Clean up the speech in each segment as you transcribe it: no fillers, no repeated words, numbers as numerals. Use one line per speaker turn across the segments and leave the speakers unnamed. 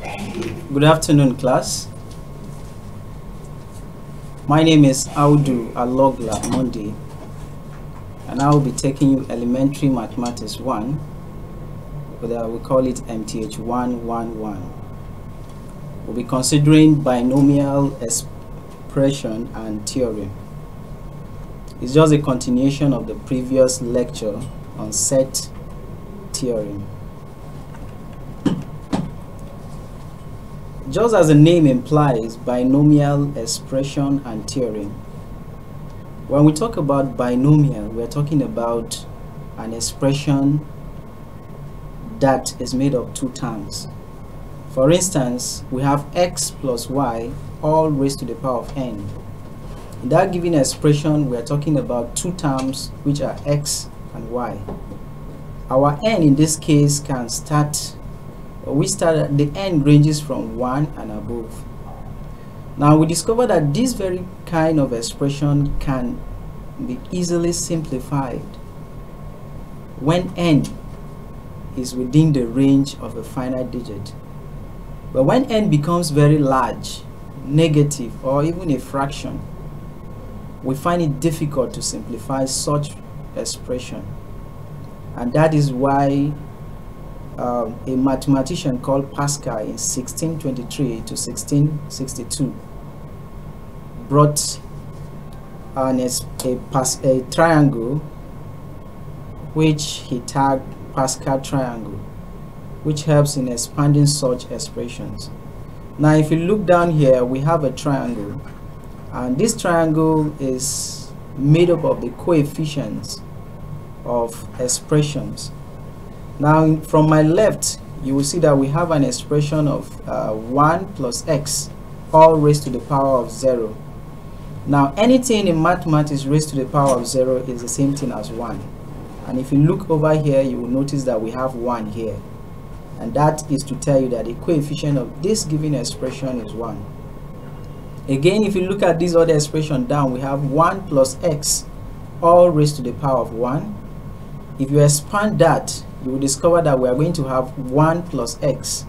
Good afternoon, class. My name is Alogla Monday, and I will be taking you elementary mathematics 1, we call it MTH111. We'll be considering binomial expression and theorem. It's just a continuation of the previous lecture on set theorem. Just as the name implies, binomial expression and theorem. When we talk about binomial, we're talking about an expression that is made of two terms. For instance, we have x plus y all raised to the power of n. In that given expression, we are talking about two terms which are x and y. Our n in this case can start, the n ranges from 1 and above. Now we discover that this very kind of expression can be easily simplified when n is within the range of a finite digit. But when n becomes very large, negative, or even a fraction, we find it difficult to simplify such expression. And that is why a mathematician called Pascal in 1623 to 1662 brought a triangle which he tagged Pascal triangle, which helps in expanding such expressions. Now if you look down here, we have a triangle, and this triangle is made up of the coefficients of expressions. Now from my left, you will see that we have an expression of 1 plus x all raised to the power of 0. Now anything in mathematics raised to the power of 0 is the same thing as 1. And if you look over here, you will notice that we have 1 here. And that is to tell you that the coefficient of this given expression is 1. Again, if you look at this other expression down, we have 1 plus x all raised to the power of 1. If you expand that, you will discover that we are going to have 1 plus x.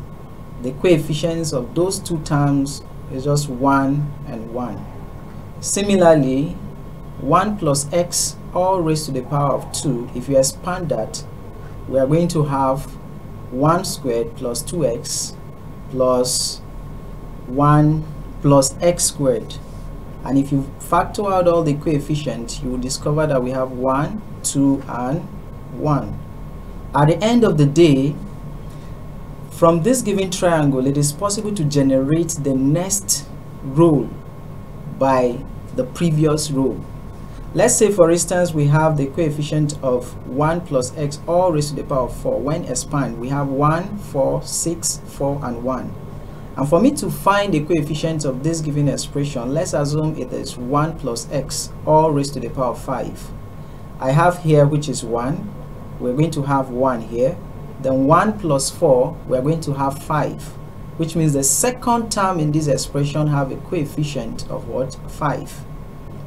The coefficients of those two terms is just 1 and 1. Similarly, 1 plus x all raised to the power of 2, if you expand that, we are going to have 1 squared plus 2x plus 1 plus x squared. And if you factor out all the coefficients, you will discover that we have 1, 2, and 1. At the end of the day, from this given triangle, it is possible to generate the next row by the previous row. Let's say, for instance, we have the coefficient of 1 plus x all raised to the power of 4. When expand, we have 1, 4, 6, 4, and 1. And for me to find the coefficient of this given expression, let's assume it is 1 plus x all raised to the power of 5. I have here, which is 1. We're going to have 1 here. Then 1 plus 4, we're going to have 5. Which means the second term in this expression have a coefficient of what? 5.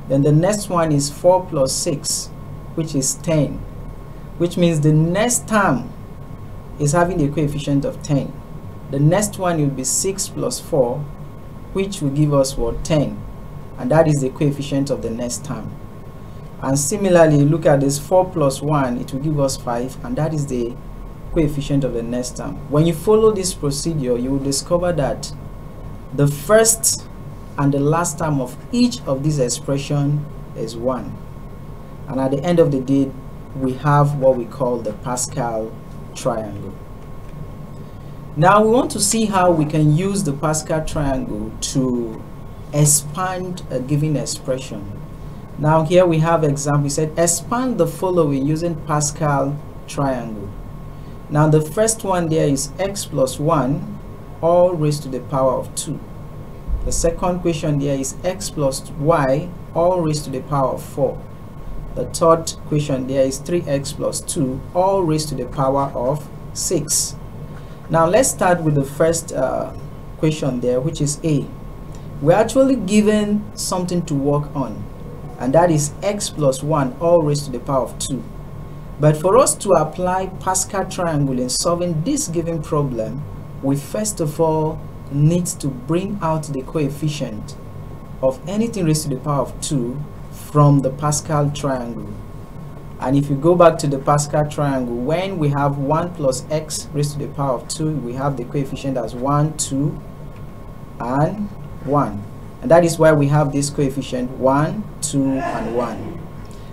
Then the next one is 4 plus 6, which is 10. Which means the next term is having a coefficient of 10. The next one will be 6 plus 4, which will give us what? 10. And that is the coefficient of the next term. And similarly, look at this 4 plus 1, it will give us 5, and that is the coefficient of the next term. When you follow this procedure, you will discover that the first and the last term of each of these expressions is 1. And at the end of the day, we have what we call the Pascal triangle. Now we want to see how we can use the Pascal triangle to expand a given expression. Now here we have example. We said expand the following using Pascal triangle. Now the first one there is x plus 1 all raised to the power of 2. The second question there is x plus y all raised to the power of 4. The third question there is 3x plus 2 all raised to the power of 6. Now let's start with the first question there, which is A. We're actually given something to work on, and that is x plus 1 all raised to the power of 2. But for us to apply Pascal triangle in solving this given problem, we first of all need to bring out the coefficient of anything raised to the power of 2 from the Pascal triangle. And if you go back to the Pascal triangle, when we have 1 plus x raised to the power of 2, we have the coefficient as 1, 2, and 1. And that is why we have this coefficient 1, 2, and 1.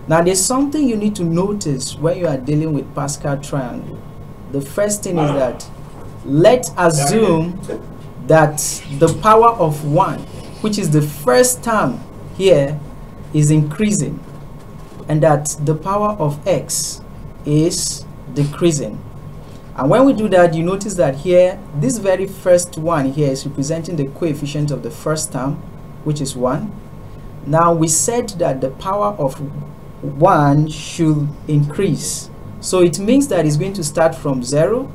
Now there's something you need to notice when you are dealing with Pascal triangle. The first thing is that let's assume that the power of 1, which is the first term here, is increasing, and that the power of x is decreasing. And when we do that, you notice that here, this very first one here is representing the coefficient of the first term, which is 1. Now we said that the power of 1 should increase, so it means that it's going to start from 0,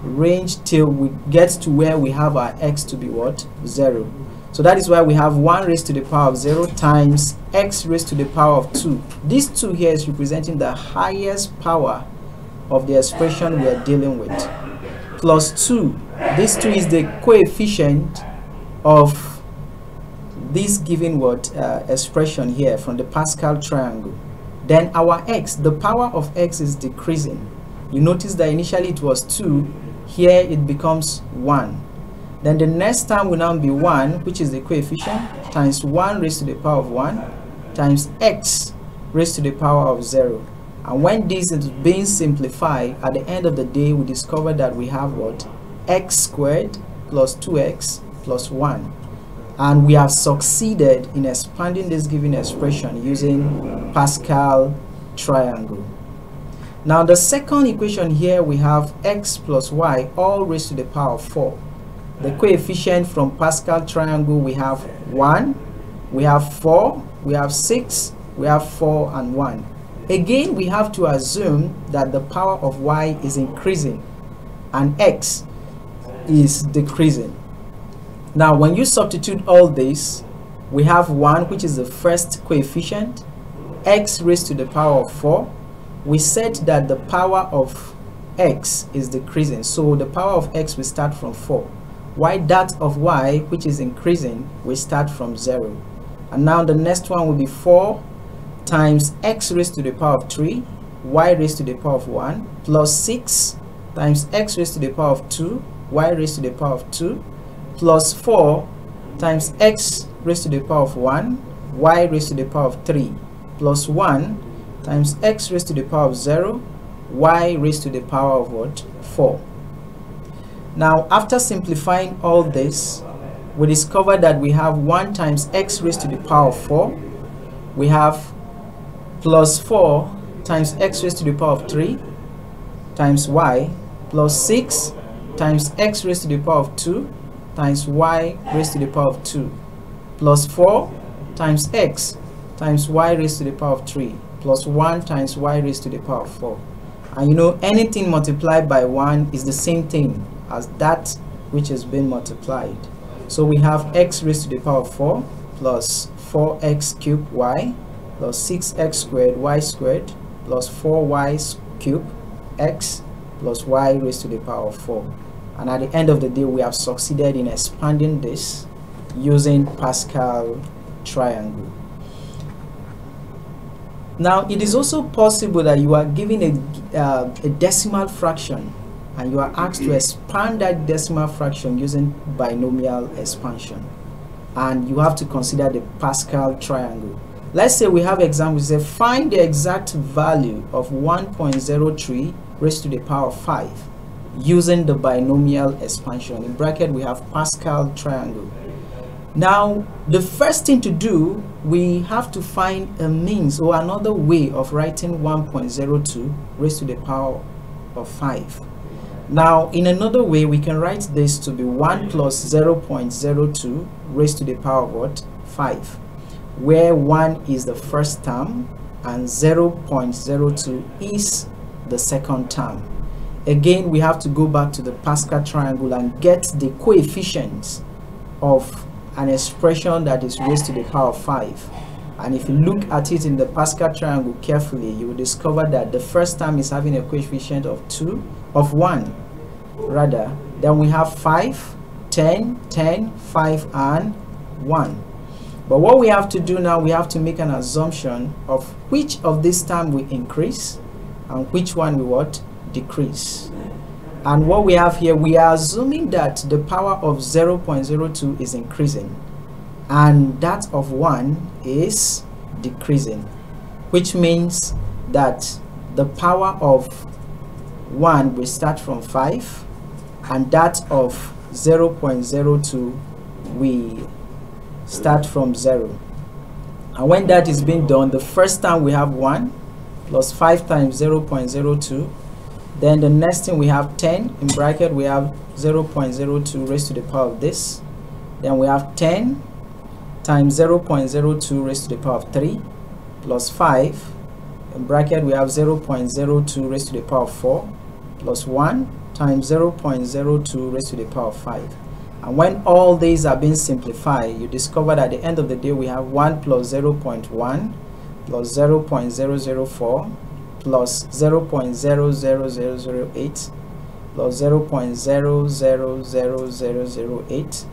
range till we get to where we have our x to be what? 0. So that is why we have 1 raised to the power of 0 times x raised to the power of 2. This 2 here is representing the highest power of the expression we are dealing with, plus 2. This 2 is the coefficient of this given what expression here from the Pascal triangle. Then our x, the power of x is decreasing. You notice that initially it was 2, here it becomes 1. Then the next term will now be 1, which is the coefficient, times 1 raised to the power of 1 times x raised to the power of 0. And when this is being simplified, at the end of the day, we discover that we have what? X squared plus 2x plus 1. And we have succeeded in expanding this given expression using Pascal triangle. Now the second equation here, we have x plus y all raised to the power of 4. The coefficient from Pascal triangle, we have 1, we have 4, we have 6, we have 4, and 1. Again, we have to assume that the power of y is increasing and x is decreasing. Now when you substitute all this, we have 1, which is the first coefficient, x raised to the power of 4. We said that the power of x is decreasing, so the power of x will start from 4. While that of y, which is increasing, will start from 0. And now the next one will be 4 times x raised to the power of 3, y raised to the power of 1, plus 6 times x raised to the power of 2, y raised to the power of 2, plus 4 times x raised to the power of 1, y raised to the power of 3, plus 1 times x raised to the power of 0, y raised to the power of what? 4. Now after simplifying all this, we discover that we have 1 times x raised to the power of 4, we have plus 4 times x raised to the power of 3 times y, plus 6 times x raised to the power of 2 times y raised to the power of 2, plus 4 times x times y raised to the power of 3, plus 1 times y raised to the power of 4. And you know, anything multiplied by 1 is the same thing as that which has been multiplied. So we have x raised to the power of 4 plus 4x cubed y plus 6x squared y squared plus 4y cubed x plus y raised to the power of 4. And at the end of the day, we have succeeded in expanding this using Pascal triangle. Now it is also possible that you are given a decimal fraction and you are asked to expand that decimal fraction using binomial expansion, and you have to consider the Pascal triangle. Let's say we have examples. Say find the exact value of 1.03 raised to the power of 5 using the binomial expansion. In bracket we have Pascal triangle. Now the first thing to do, we have to find a means or another way of writing 1.02 raised to the power of 5. Now in another way, we can write this to be 1 plus 0.02 raised to the power of what? 5, where 1 is the first term and 0.02 is the second term. Again, we have to go back to the Pascal triangle and get the coefficients of an expression that is raised to the power of 5. And if you look at it in the Pascal triangle carefully, you will discover that the first term is having a coefficient of 1 rather, Then we have 5, 10, 10, 5, and 1. But what we have to do now, we have to make an assumption of which of this term will increase and which one will what? Decrease. And what we have here, we are assuming that the power of 0.02 is increasing and that of 1 is decreasing, which means that the power of 1 will start from 5 and that of 0.02 will start from 0. And when that is being done, the first time we have 1 plus 5 times 0.02. Then the next thing we have 10 in bracket, we have 0.02 raised to the power of this. Then we have 10 times 0.02 raised to the power of 3 plus 5 in bracket, we have 0.02 raised to the power of 4 plus 1 times 0.02 raised to the power of 5. And when all these are being simplified, you discover that at the end of the day we have 1 plus 0.1 plus 0.004 plus 0.00008 plus 0.00008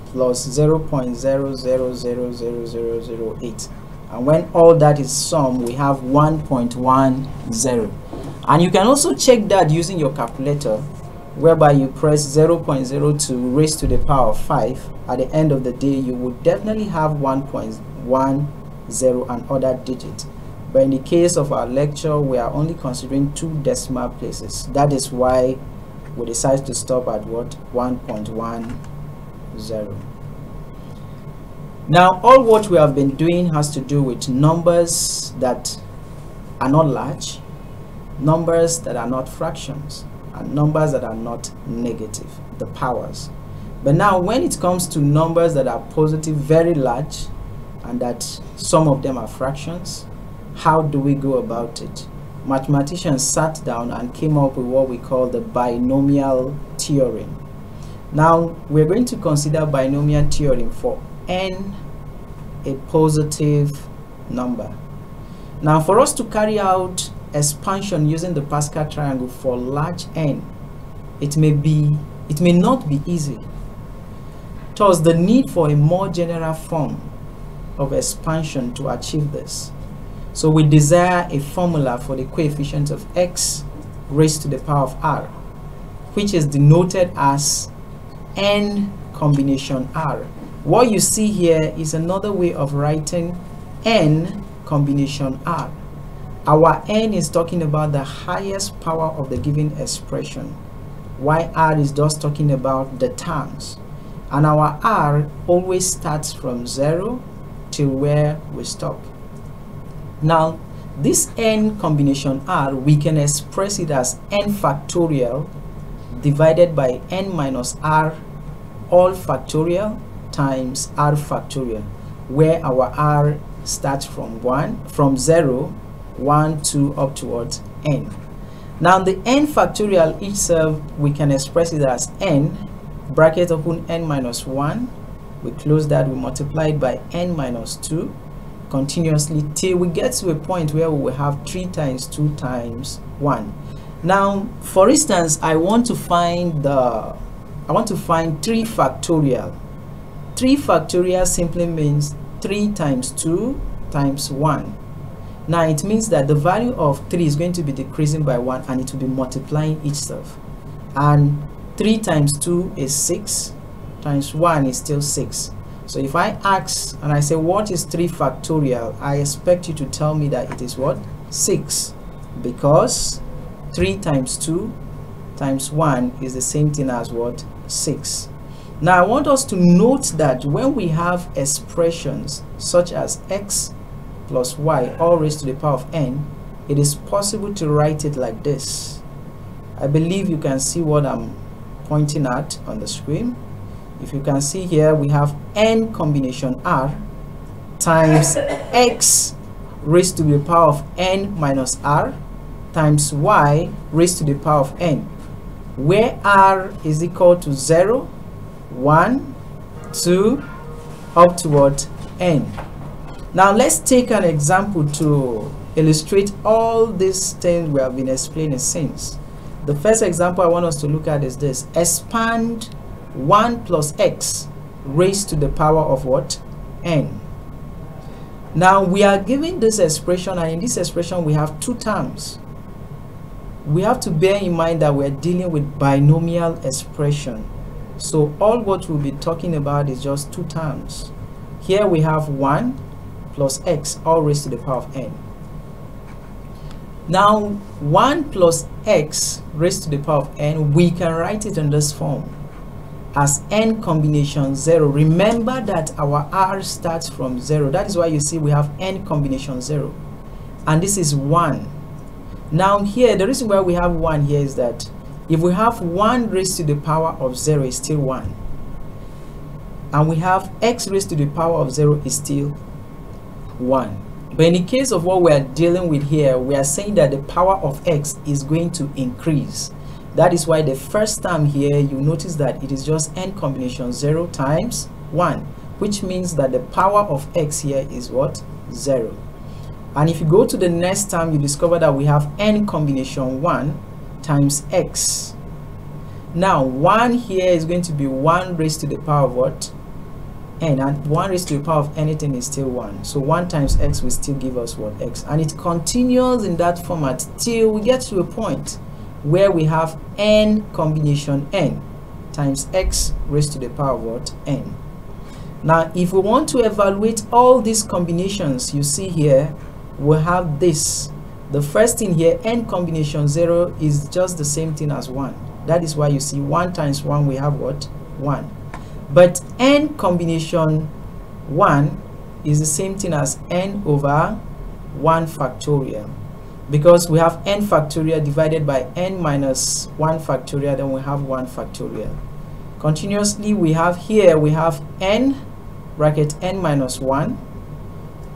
plus 0.0000008. And when all that is summed, we have 1.10. And you can also check that using your calculator, whereby you press 0.02 raised to the power of 5. At the end of the day, you would definitely have 1.10 and other digits. But in the case of our lecture, we are only considering 2 decimal places. That is why we decided to stop at what? 1.10. Now, all what we have been doing has to do with numbers that are not large, numbers that are not fractions, and numbers that are not negative, the powers. But now when it comes to numbers that are positive, very large, and that some of them are fractions, how do we go about it? Mathematicians sat down and came up with what we call the binomial theorem. Now we're going to consider binomial theorem for n a positive number. Now for us to carry out expansion using the Pascal triangle for large n, it may not be easy. Thus the need for a more general form of expansion to achieve this. So we desire a formula for the coefficient of x raised to the power of r, which is denoted as n combination r. What you see here is another way of writing n combination r. Our n is talking about the highest power of the given expression, while r is just talking about the terms. And our r always starts from 0 till where we stop. Now, this n combination r, we can express it as n factorial divided by n minus r all factorial times r factorial, where our r starts from 0, 1, 2 up towards n. Now the n factorial itself, we can express it as n bracket open n minus 1, we close that, we multiply it by n minus 2 continuously till we get to a point where we will have 3 times 2 times 1. Now for instance, I want to find 3 factorial. 3 factorial simply means 3 times 2 times 1. Now it means that the value of 3 is going to be decreasing by 1 and it will be multiplying itself. And 3 times 2 is 6 times 1 is still 6. So if I ask and I say what is 3 factorial, I expect you to tell me that it is what? 6, because 3 times 2 times 1 is the same thing as what? 6. Now I want us to note that when we have expressions such as x plus y all raised to the power of n, it is possible to write it like this. I believe you can see what I'm pointing at on the screen. If you can see here, we have n combination r times x raised to the power of n minus r times y raised to the power of n, where r is equal to 0, 1, 2 up toward n. Now let's take an example to illustrate all these things we have been explaining since. The first example I want us to look at is this. Expand 1 plus x raised to the power of what? N. Now we are given this expression, and in this expression we have two terms. We have to bear in mind that we're dealing with binomial expression. So all what we'll be talking about is just two terms. Here we have 1 plus x all raised to the power of n. Now 1 plus x raised to the power of n, we can write it in this form as n combination 0. Remember that our r starts from 0. That is why you see we have n combination 0. And this is 1. Now here, the reason why we have 1 here is that if we have 1 raised to the power of 0 is still 1. And we have x raised to the power of 0 is still 1. But in the case of what we are dealing with here, we are saying that the power of x is going to increase. That is why the first term here, you notice that it is just n combination 0 times 1, which means that the power of x here is what? 0. And if you go to the next term, you discover that we have n combination 1 times x. Now 1 here is going to be 1 raised to the power of what? N, and 1 raised to the power of anything is still 1. So 1 times x will still give us what? X. And it continues in that format till we get to a point where we have n combination n times x raised to the power of what? N. Now if we want to evaluate all these combinations you see here, we have this. The first thing here, n combination 0 is just the same thing as 1. That is why you see 1 times 1 we have what? 1. But n combination 1 is the same thing as n over 1 factorial, because we have n factorial divided by n minus 1 factorial, then we have 1 factorial. Continuously we have here, we have n bracket n minus 1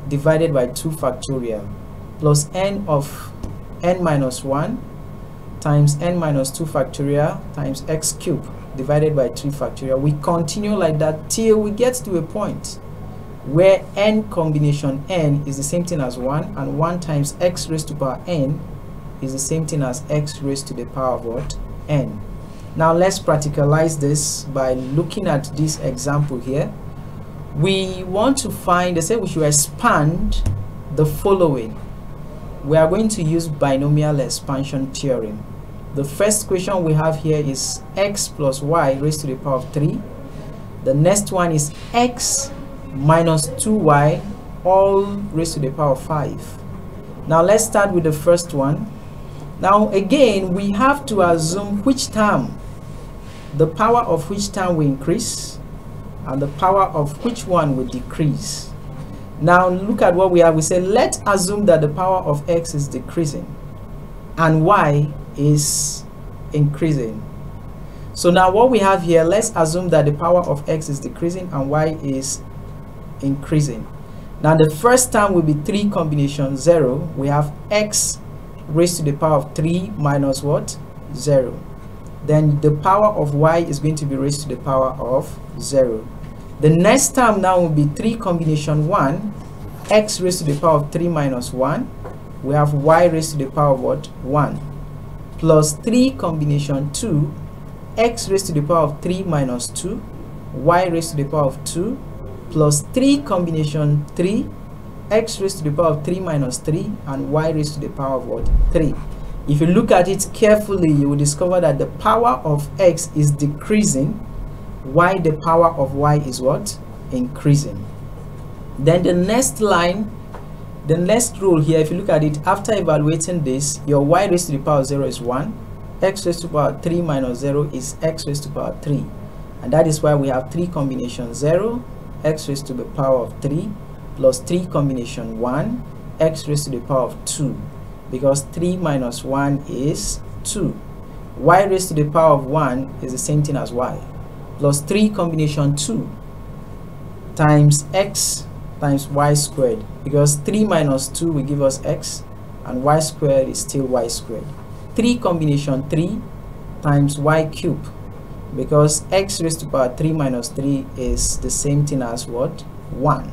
divided by 2 factorial plus n of n minus 1 times n minus 2 factorial times x cubed divided by 3 factorial. We continue like that till we get to a point where n combination n is the same thing as 1, and 1 times x raised to the power n is the same thing as x raised to the power of what? N. Now let's practicalize this by looking at this example here. We want to find, they say we should expand the following. We are going to use binomial expansion theorem. The first question we have here is x plus y raised to the power of 3. The next one is x minus 2y all raised to the power of 5. Now let's start with the first one. Now again, we have to assume which term, the power of which term will increase and the power of which one will decrease. Now look at what we have. We say let's assume that the power of x is decreasing and y is increasing. So now what we have here, let's assume that the power of x is decreasing and y is increasing. Now the first term will be 3 combination 0. We have x raised to the power of 3 minus what? 0. Then the power of y is going to be raised to the power of 0. The next term now will be 3 combination 1, x raised to the power of 3 minus 1. We have y raised to the power of what? 1. Plus 3 combination 2, x raised to the power of 3 minus 2, y raised to the power of 2, plus 3 combination 3, x raised to the power of 3 minus 3, and y raised to the power of what? 3. If you look at it carefully, you will discover that the power of x is decreasing, while the power of y is what? Increasing. Then the next line, the next rule here, if you look at it, after evaluating this, your y raised to the power of 0 is 1, x raised to the power of 3 minus 0 is x raised to the power of 3. And that is why we have 3 combination 0, x raised to the power of 3, plus 3 combination 1, x raised to the power of 2. Because 3 minus 1 is 2. Y raised to the power of 1 is the same thing as y. Plus 3 combination 2 times x times y squared, because 3 minus 2 will give us x and y squared is still y squared. 3 combination 3 times y cubed, because x raised to the power 3 minus 3 is the same thing as what? 1.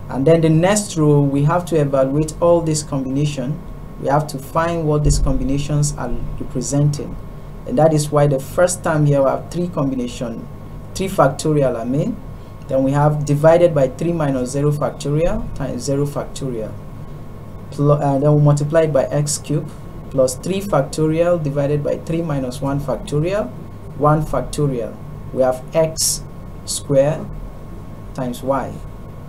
And then the next row, we have to evaluate all this combination. we have to find what these combinations are representing, and that is why the first time here we have 3 factorial, then we have divided by 3 minus 0 factorial times 0 factorial, and then we multiply it by x cubed, plus 3 factorial divided by 3 minus 1 factorial, 1 factorial. We have x squared times y.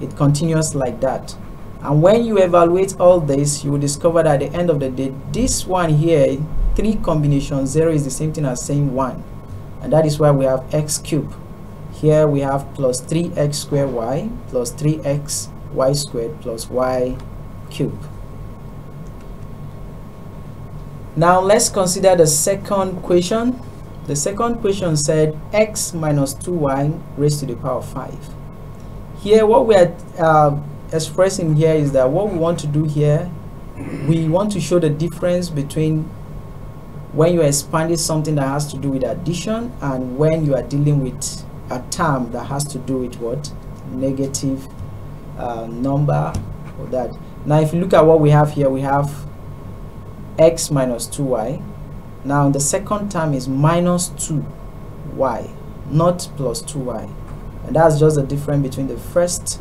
It continues like that. And when you evaluate all this, you will discover that at the end of the day, this one here, 3 combination 0, is the same thing as saying 1. And that is why we have x cubed. Here we have plus 3x squared y plus 3x y squared plus y cubed. Now let's consider the second question. The second question said x minus 2y raised to the power of 5. Here what we are expressing here is that what we want to do here, we want to show the difference between when you are expanding something that has to do with addition and when you are dealing with a term that has to do with what? Negative number or that. Now if you look at what we have here, we have x minus 2y. Now the second term is minus 2y, not plus 2y, and that's just the difference between the first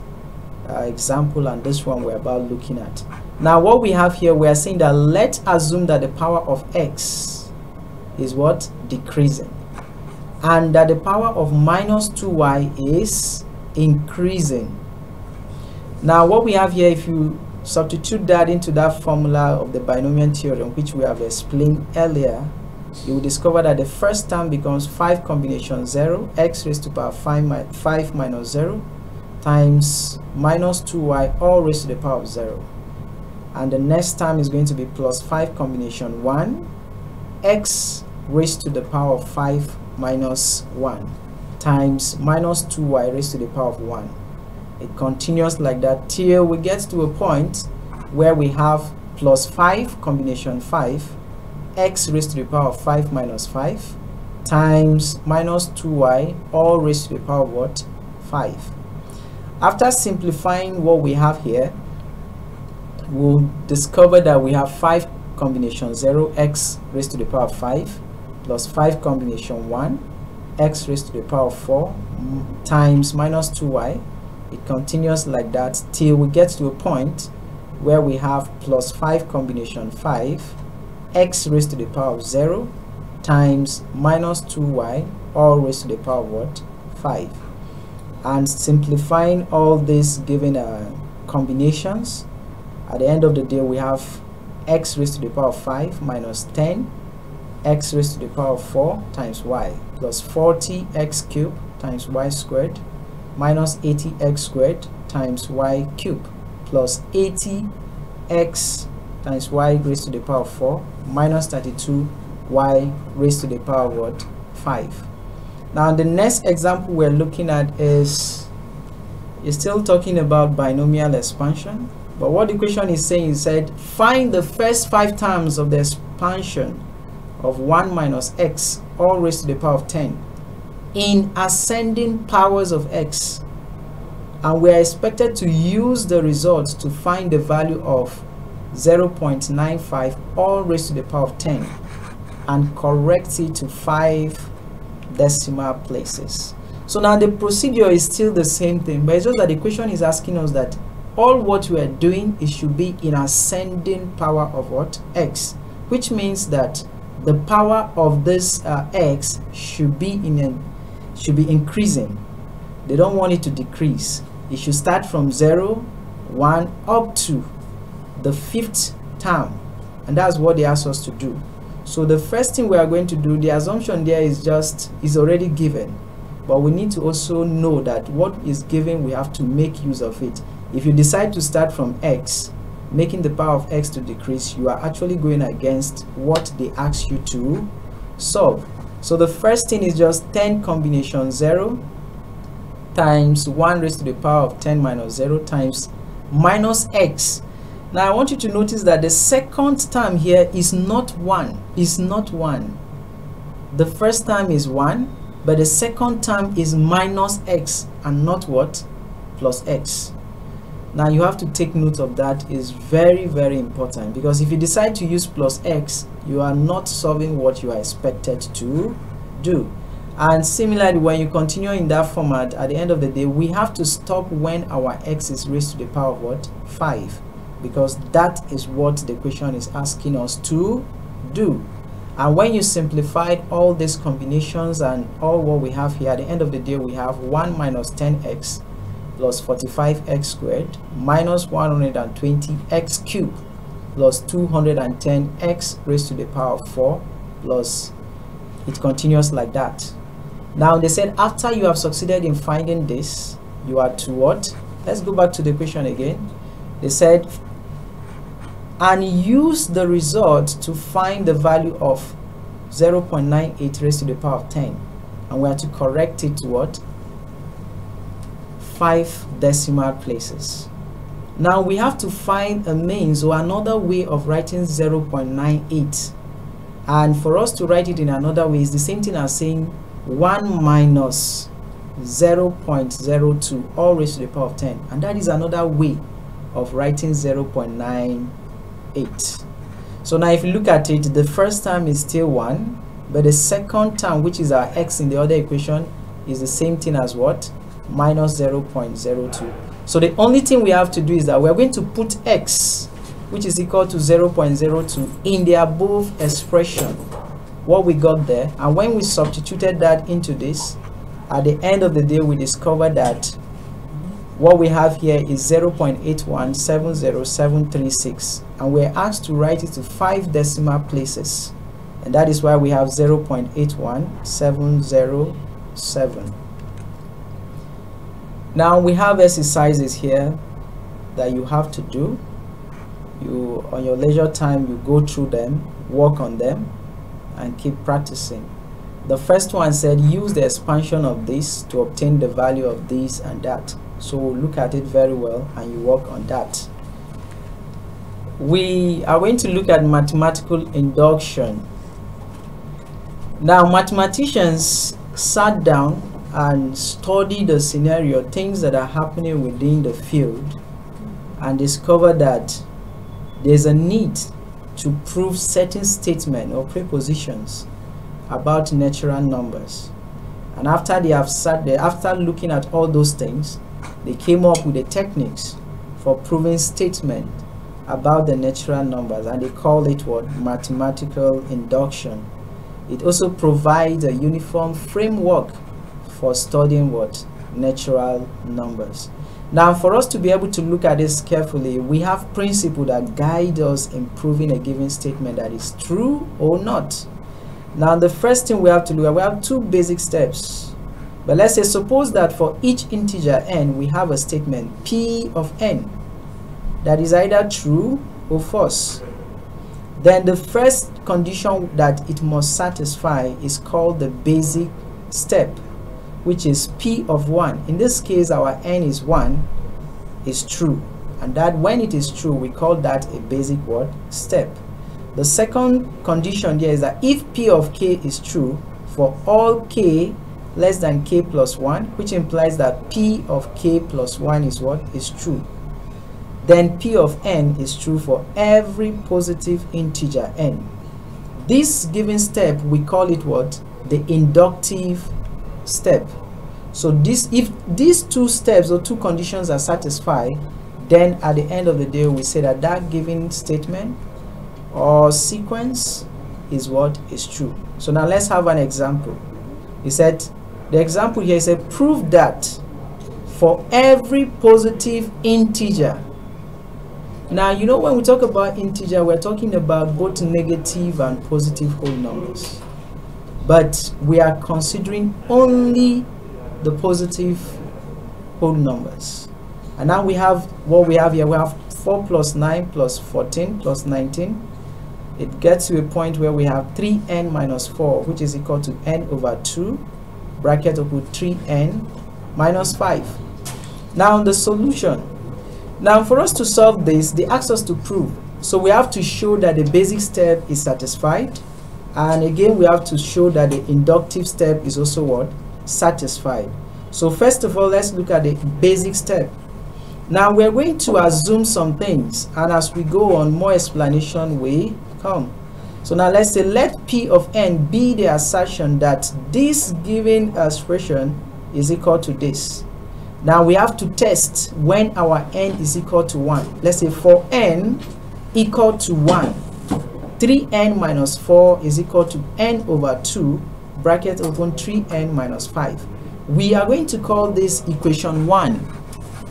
example and this one we're about looking at. Now what we have here, we are saying that let's assume that the power of x is what? Decreasing, and that the power of minus 2y is increasing. Now what we have here, if you substitute that into that formula of the binomial theorem which we have explained earlier, you will discover that the first term becomes 5 combination 0, x raised to the power 5 minus 0 times minus 2y all raised to the power of 0. And the next term is going to be plus 5 combination 1, x raised to the power of 5 minus 1 times minus 2y raised to the power of 1. It continues like that till we get to a point where we have plus 5 combination 5, x raised to the power of 5 minus 5 times minus 2y all raised to the power of what? 5. After simplifying what we have here, we'll discover that we have 5 combination 0, x raised to the power of 5 plus 5 combination 1, x raised to the power of 4 times minus 2y. It continues like that till we get to a point where we have plus 5 combination 5, x raised to the power of 0 times minus 2y all raised to the power of what? 5. And simplifying all these given combinations, at the end of the day we have x raised to the power of 5 minus 10 x raised to the power of 4 times y plus 40x cubed times y squared minus 80x squared times y cubed plus 80x times y raised to the power of 4 minus 32y raised to the power of what? 5. Now the next example we're looking at is still talking about binomial expansion, but what the question is saying is said find the first 5 terms of the expansion of 1 minus x all raised to the power of 10 in ascending powers of x, and we are expected to use the results to find the value of 0.95 all raised to the power of 10 and correct it to 5 decimal places. So now the procedure is still the same thing, but it's just that the question is asking us that all what we are doing, it should be in ascending power of what? X, which means that the power of this x should be increasing. They don't want it to decrease. It should start from 0, 1 up to the 5th term, and that's what they ask us to do. So the first thing we are going to do, the assumption there is already given, but we need to also know that what is given, we have to make use of it. If you decide to start from x, making the power of x to decrease, you are actually going against what they ask you to solve. So the first thing is just 10 combination 0 times 1 raised to the power of 10 minus 0 times minus x. Now I want you to notice that the second term here is not 1. It's not 1. The first term is 1, but the second term is minus x and not what? Plus x. Now you have to take note of that. Is very, very important, because if you decide to use plus x, you are not solving what you are expected to do. And similarly, when you continue in that format, at the end of the day, we have to stop when our x is raised to the power of what? 5, because that is what the question is asking us to do. And when you simplified all these combinations and all what we have here, at the end of the day, we have 1 minus 10x plus 45x squared minus 120x cubed plus 210x raised to the power of 4 plus it continues like that. Now they said after you have succeeded in finding this, you are to what? Let's go back to the question again. They said, and use the result to find the value of 0.98 raised to the power of 10, and we are to correct it to what? 5 decimal places. Now we have to find a means or another way of writing 0.98, and for us to write it in another way is the same thing as saying 1 minus 0.02 all raised to the power of 10, and that is another way of writing 0.98. So now if you look at it, the first term is still 1, but the second term, which is our x in the other equation, is the same thing as what? Minus 0.02. So the only thing we have to do is that we're going to put x, which is equal to 0.02, in the above expression, what we got there, and when we substituted that into this, at the end of the day we discovered that what we have here is 0.8170736, and we're asked to write it to 5 decimal places, and that is why we have 0.81707. Now we have exercises here that you have to do. You, on your leisure time, you go through them, work on them, and keep practicing. The first one said use the expansion of this to obtain the value of this and that. So look at it very well and you work on that. We are going to look at mathematical induction. Now mathematicians sat down and studied the scenario, things that are happening within the field, and discovered that there's a need to prove certain statements or prepositions about natural numbers. And after they have sat there, after looking at all those things, they came up with the techniques for proving statement about the natural numbers, and they call it what? Mathematical induction. It also provides a uniform framework for studying what? Natural numbers. Now for us to be able to look at this carefully, we have principles that guide us in proving a given statement that is true or not. Now the first thing we have to do, we have 2 basic steps. But let's say suppose that for each integer n we have a statement p of n that is either true or false. Then the first condition that it must satisfy is called the basic step, which is p of 1. In this case our n is 1 is true, and that when it is true we call that a basic what? Step. The second condition here is that if p of k is true for all k less than k plus 1, which implies that p of k plus 1 is what? Is true, then p of n is true for every positive integer n. This given step we call it what? The inductive step. So this, if these 2 steps or 2 conditions are satisfied, then at the end of the day we say that that given statement or sequence is what? Is true. So now let's have an example. He said, the example here is a prove that for every positive integer. Now you know when we talk about integer, we're talking about both negative and positive whole numbers, but we are considering only the positive whole numbers. And now we have what we have here. We have 4 plus 9 plus 14 plus 19. It gets to a point where we have 3n minus 4, which is equal to n over 2 bracket open 3n minus 5. Now the solution. Now for us to solve this, they ask us to prove. So we have to show that the basic step is satisfied, and again we have to show that the inductive step is also what? Satisfied. So first of all, let's look at the basic step. Now we're going to assume some things, and as we go on, more explanation will come. So now let's say let P of n be the assertion that this given expression is equal to this. Now we have to test when our n is equal to 1. Let's say for n equal to 1, 3n minus 4 is equal to n over 2, bracket open 3n minus 5. We are going to call this equation 1.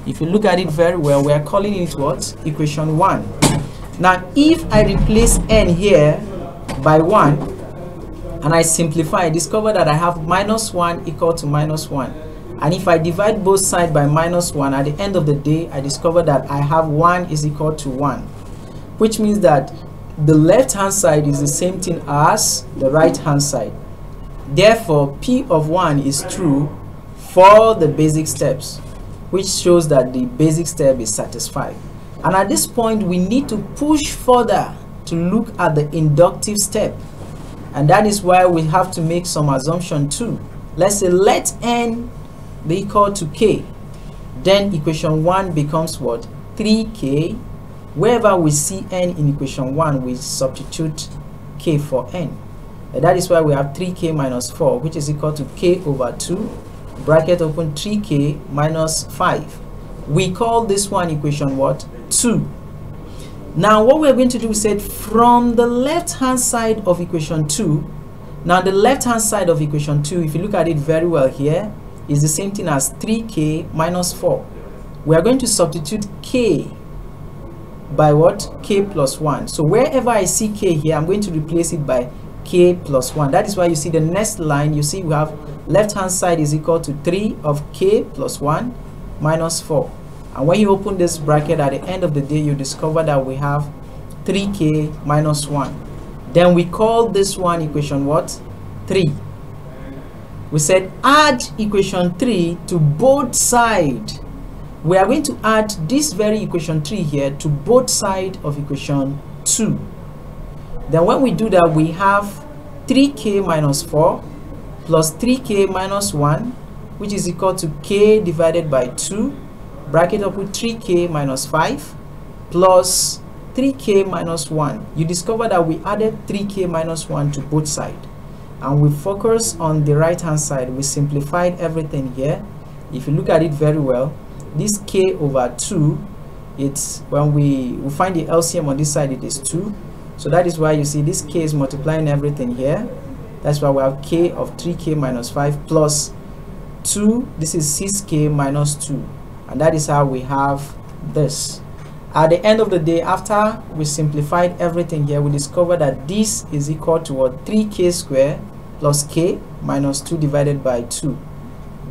If you look at it very well, we are calling it what? Equation 1. Now if I replace n here by 1 and I simplify, I discover that I have minus 1 equal to minus 1. And if I divide both sides by minus 1, at the end of the day, I discover that I have 1 is equal to 1. Which means that the left hand side is the same thing as the right hand side. Therefore, P of 1 is true for the basic steps, which shows that the basic step is satisfied. And at this point, we need to push further to look at the inductive step. And that is why we have to make some assumption too. Let's say let n be equal to k. Then equation 1 becomes what? 3k. Wherever we see n in equation 1, we substitute k for n. And that is why we have 3k minus 4, which is equal to k over 2, bracket open 3k minus 5. We call this one equation what? 2. Now what we're going to do, we said from the left hand side of equation 2. Now the left hand side of equation 2, if you look at it very well here, is the same thing as 3k minus 4. We are going to substitute k by what? K plus 1. So wherever I see k here, I'm going to replace it by k plus 1. That is why you see the next line, you see we have left hand side is equal to 3 of k plus 1 minus 4. And when you open this bracket, at the end of the day, you discover that we have 3k minus 1. Then we call this one equation what? 3. We said add equation 3 to both sides. We are going to add this very equation 3 here to both sides of equation 2. Then when we do that, we have 3k minus 4 plus 3k minus 1, which is equal to k divided by 2, bracket up with 3k minus 5 plus 3k minus 1. You discover that we added 3k minus 1 to both sides. And we focus on the right hand side. We simplified everything here. If you look at it very well, this k over 2, it's when we find the LCM on this side, it is 2. So that is why you see this k is multiplying everything here. That's why we have k of 3k minus 5 plus 2. This is 6k minus 2. And that is how we have this. At the end of the day, after we simplified everything here, we discover that this is equal to what? 3k squared plus k minus 2 divided by 2.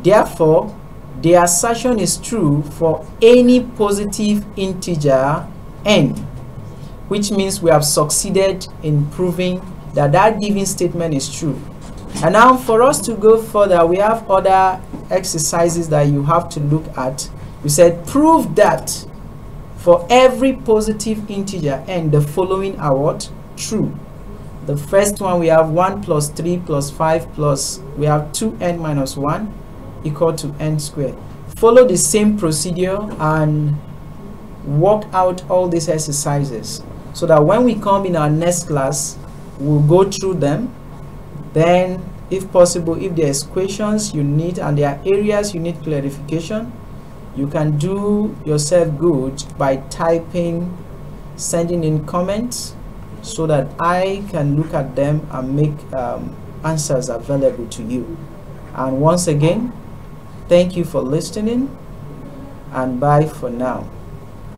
Therefore, the assertion is true for any positive integer n, which means we have succeeded in proving that that given statement is true. And now for us to go further, we have other exercises that you have to look at. We said prove that for every positive integer n, the following are what? True. The first one, we have 1 plus 3 plus 5 plus, we have 2n minus 1 equal to n squared. Follow the same procedure and work out all these exercises so that when we come in our next class, we'll go through them. Then, if possible, if there's questions you need and there are areas you need clarification, you can do yourself good by typing, sending in comments so that I can look at them and make answers available to you. And once again, thank you for listening and bye for now.